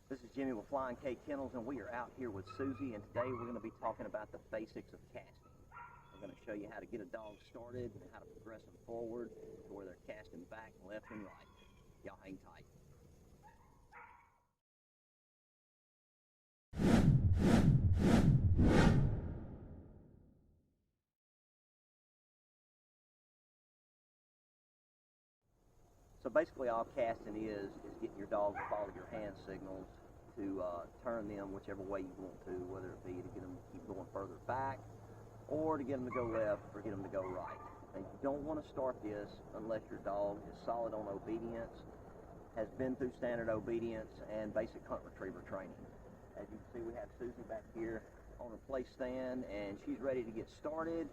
This is Jimmy with Flying K Kennels, and we are out here with Susie, and today we're going to be talking about the basics of casting. We're going to show you how to get a dog started and how to progress them forward to where they're casting back, left, and right. Y'all hang tight. So basically all casting is getting your dog to follow your hand signals to turn them whichever way you want to, whether it be to get them to keep going further back or to get them to go left or get them to go right. And you don't want to start this unless your dog is solid on obedience, has been through standard obedience and basic hunt retriever training. As you can see, we have Susie back here on her place stand, and she's ready to get started,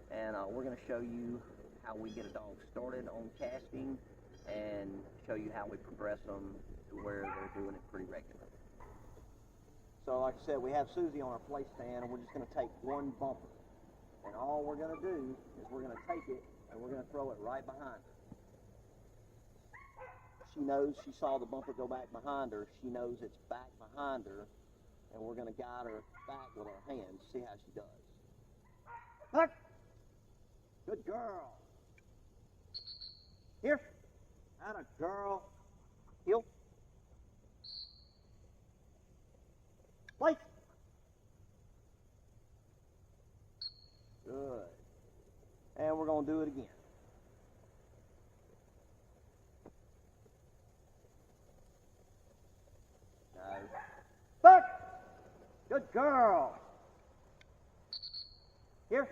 and we're going to show you how we get a dog started on casting and show you how we progress them to where they're doing it pretty regular. So like I said, we have Susie on our place stand, and we're just going to take one bumper. And all we're going to do is we're going to take it and we're going to throw it right behind her. She knows, she saw the bumper go back behind her. She knows it's back behind her, and we're going to guide her back with our hands. See how she does. Back. Good girl. Here. Atta girl. Heel. Place. Good. And we're going to do it again. Back. Good girl. Here.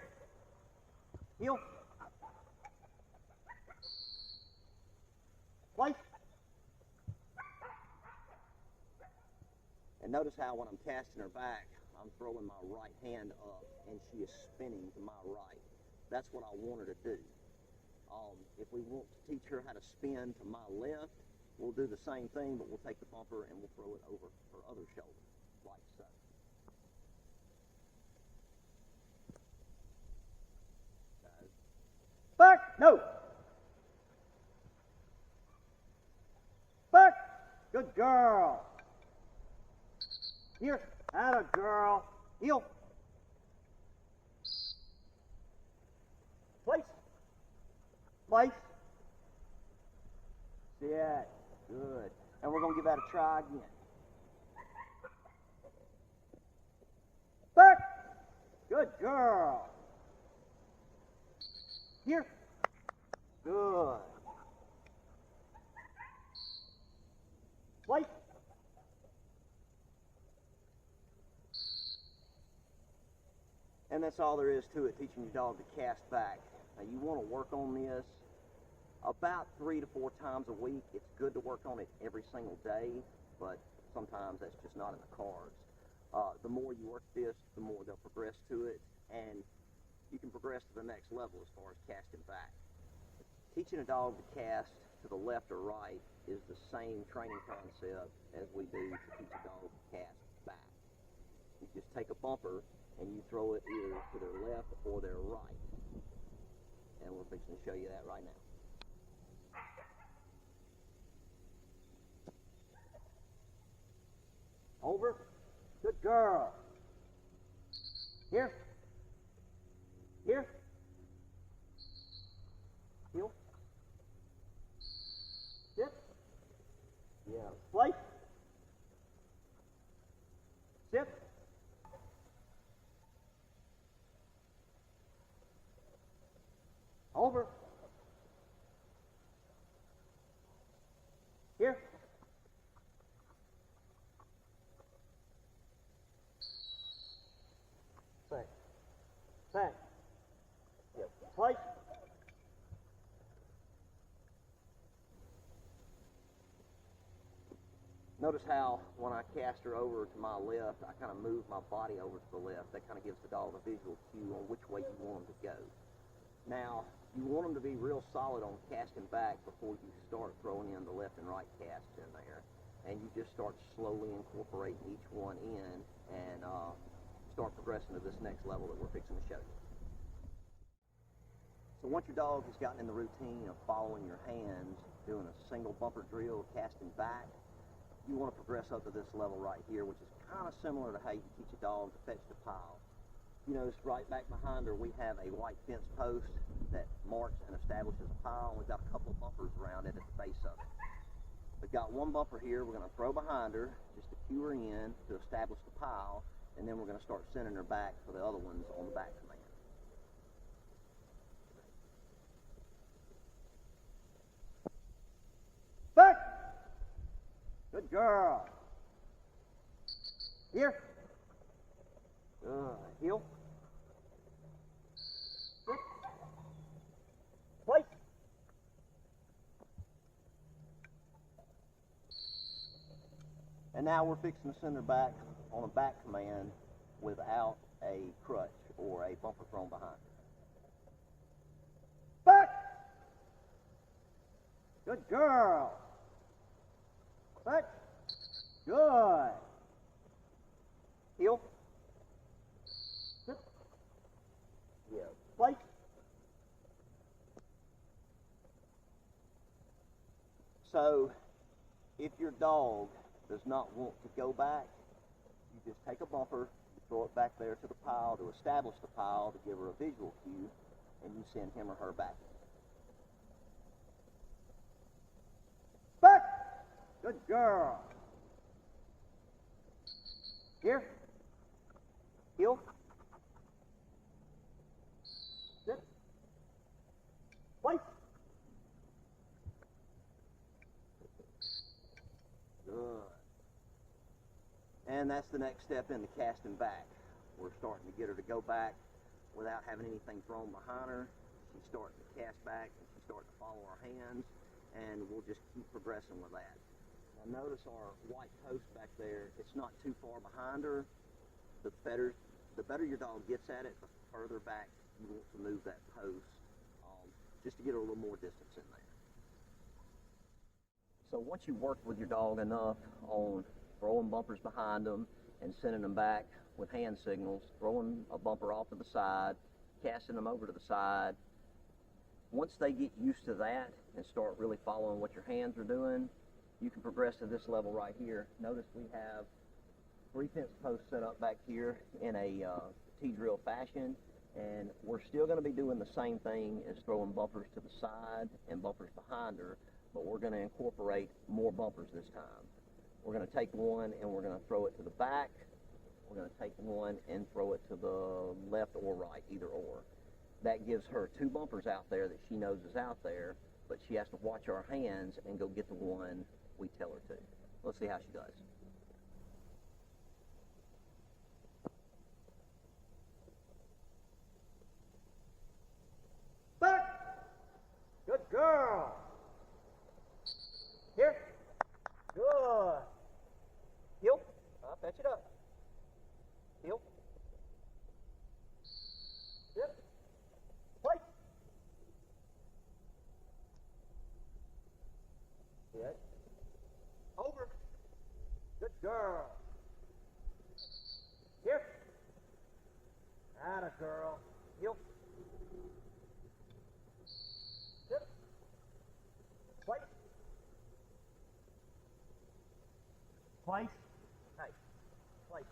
Heel. Place. And notice how when I'm casting her back, I'm throwing my right hand up and she is spinning to my right. That's what I want her to do. If we want to teach her how to spin to my left, we'll do the same thing, but we'll take the bumper and we'll throw it over her other shoulder, like so. Back! No! Back! Good girl! Here, atta girl. Heel. Place. Place. See that? Good. And we're going to give that a try again. Back. Good girl. Here. Good. Place. And that's all there is to it, teaching your dog to cast back. Now you want to work on this about 3 to 4 times a week. It's good to work on it every single day, but sometimes that's just not in the cards. The more you work this, the more they'll progress to it, and you can progress to the next level as far as casting back. Teaching a dog to cast to the left or right is the same training concept as we do to teach a dog to cast back. You just take a bumper and you throw it either to their left or their right. And we're fixing to show you that right now. Over. Good girl. Here. Here. Heel. Sit. Yeah. Place. Sit. Over. Here. Say. Say. Yep. Place. Notice how when I cast her over to my left, I kind of move my body over to the left. That kind of gives the dog a visual cue on which way you want them to go. Now, you want them to be real solid on casting back before you start throwing in the left and right casts in there. And you just start slowly incorporating each one in and start progressing to this next level that we're fixing to show you. So once your dog has gotten in the routine of following your hands, doing a single bumper drill, casting back, you want to progress up to this level right here, which is kind of similar to how you teach a dog to fetch the pile. You notice right back behind her we have a white fence post that marks and establishes a pile, and we've got a couple of bumpers around it at the base of it. We've got one bumper here we're going to throw behind her just to cue her in to establish the pile, and then we're going to start sending her back for the other ones on the back command. Back! Good girl. Here. Good. Heel. Sit. Place. And now we're fixing to send her back on a back command without a crutch or a bumper thrown behind her. Back! Good girl. Back. Good. Heel. Sit. Yeah. Place. So, if your dog does not want to go back, you just take a bumper, you throw it back there to the pile to establish the pile, to give her a visual cue, and you send him or her back. Back! Good girl. Here. Heel. Sit. Place. Good. And that's the next step in the casting back. We're starting to get her to go back without having anything thrown behind her. She's starting to cast back, and she's starting to follow our hands, and we'll just keep progressing with that. Now notice our white post back there, it's not too far behind her. The better your dog gets at it, the further back you want to move that post, just to get her a little more distance in there. So once you work with your dog enough on throwing bumpers behind them and sending them back with hand signals, throwing a bumper off to the side, casting them over to the side, once they get used to that and start really following what your hands are doing, you can progress to this level right here. Notice we have 3 fence posts set up back here in a T-drill fashion, and we're still going to be doing the same thing as throwing bumpers to the side and bumpers behind her, but we're going to incorporate more bumpers this time. We're going to take one and we're going to throw it to the back. We're going to take one and throw it to the left or right, either or. That gives her 2 bumpers out there that she knows is out there, but she has to watch our hands and go get the one we tell her to. Let's see how she does. Back! Good girl! Here. Good. Heel. Fetch it up. Heel. Sit. Place. Good. Over. Good girl. Here. Atta girl. Heel. Sit. Place. Place. Hey. Place.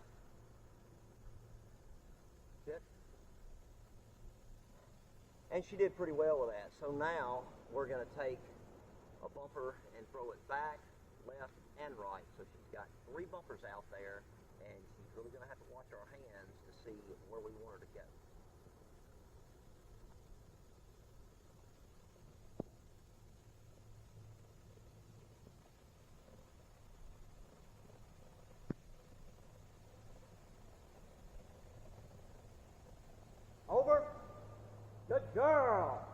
Sit. And she did pretty well with that. So now we're going to take a bumper and throw it back, left, and right. So she's got 3 bumpers out there, and she's really going to have to watch our hands to see where we want her to go. Over. Good girl.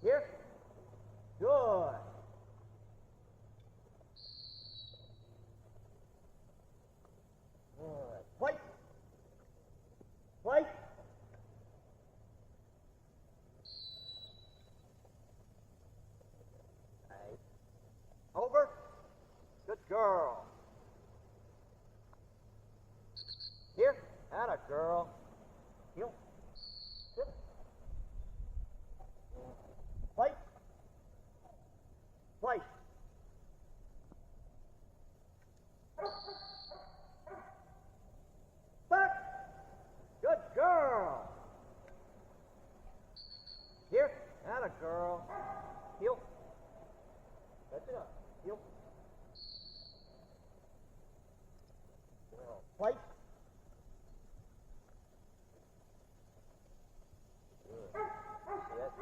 Here. Good. Good. Place. Atta girl. Heel. That's it up. Heel. Place. Good. See that?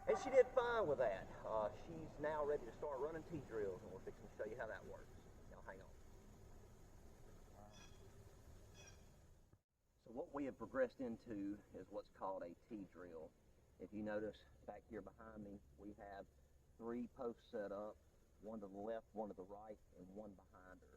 And she did fine with that. She's now ready to start running T-drills, and we're fixing to show you how that works. Y'all hang on. So what we have progressed into is what's called a T-drill. If you notice back here behind me, we have 3 posts set up, one to the left, one to the right, and one behind her.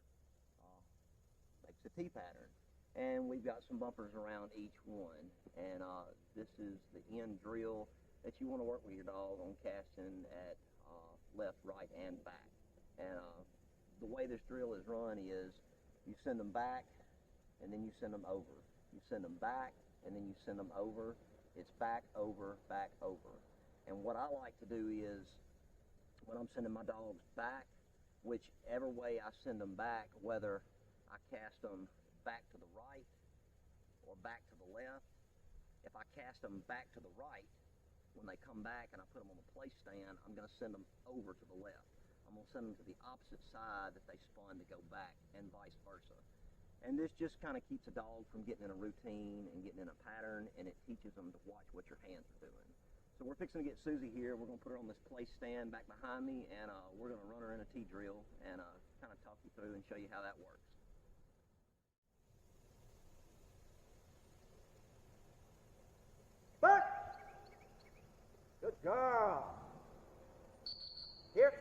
Makes a T pattern. And we've got some bumpers around each one. And this is the end drill that you want to work with your dog on casting at left, right, and back. And the way this drill is run is you send them back, and then you send them over. You send them back, and then you send them over. It's back, over, back, over. And what I like to do is, when I'm sending my dogs back, whichever way I send them back, whether I cast them back to the right or back to the left, if I cast them back to the right, when they come back and I put them on the place stand, I'm going to send them over to the left. I'm going to send them to the opposite side that they spun to go back, and vice versa. And this just kind of keeps a dog from getting in a routine and getting in a pattern, and it teaches them to watch what your hands are doing. So we're fixing to get Susie here. We're going to put her on this place stand back behind me, and we're going to run her in a T-drill and kind of talk you through and show you how that works. Back! Good girl. Here.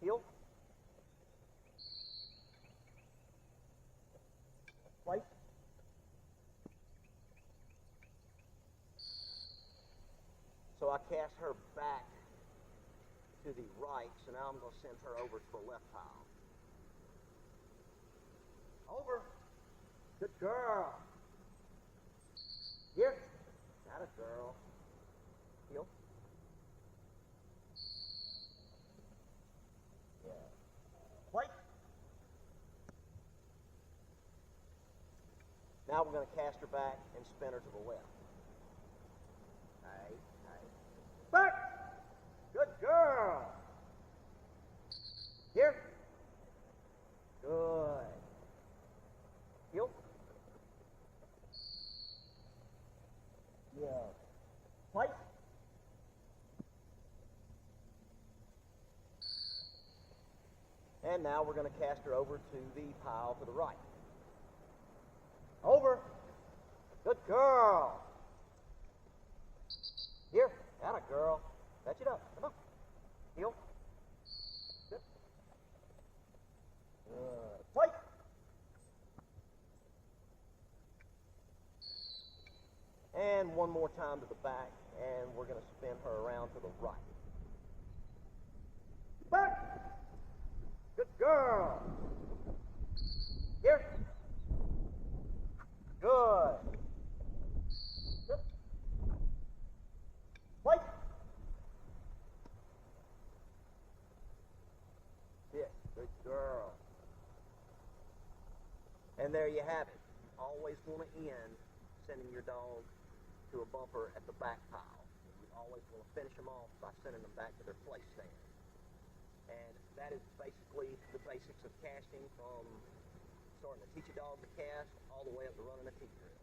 Heel. Place. So I cast her back to the right, so now I'm going to send her over to the left pile. Over. Good girl. Here. Not a girl. Heel. Yeah. Place. Now we're going to cast her back and spin her to the left. Hey, hey. Back! Good girl! Here. Good. Heel. Yeah. Place. And now we're going to cast her over to the pile to the right. Over. Good girl. Here. Atta girl. Fetch it up. Come on. Heel. Good. Good. Place. And one more time to the back, and we're going to spin her around to the right. Back. Good girl. Here. Good. Good. Place. Sit. Good girl. And there you have it. You always want to end sending your dog to a bumper at the back pile. You always want to finish them off by sending them back to their place stand. And that is basically the basics of casting, from starting to teach a dog to cast all the way up to running a T-drill.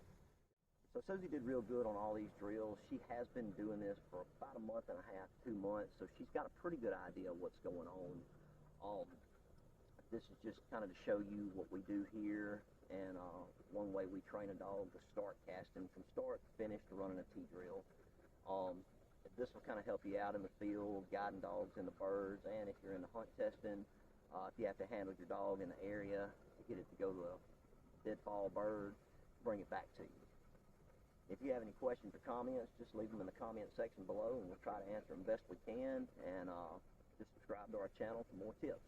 So Susie did real good on all these drills. She has been doing this for about a month and a half, 2 months, so she's got a pretty good idea of what's going on. This is just kind of to show you what we do here, and one way we train a dog to start casting from start to finish to running a T-drill. This will kind of help you out in the field, guiding dogs into birds, and if you're into hunt testing, if you have to handle your dog in the area to get it to go to a deadfall bird, bring it back to you. If you have any questions or comments, just leave them in the comment section below, and we'll try to answer them best we can, and just subscribe to our channel for more tips.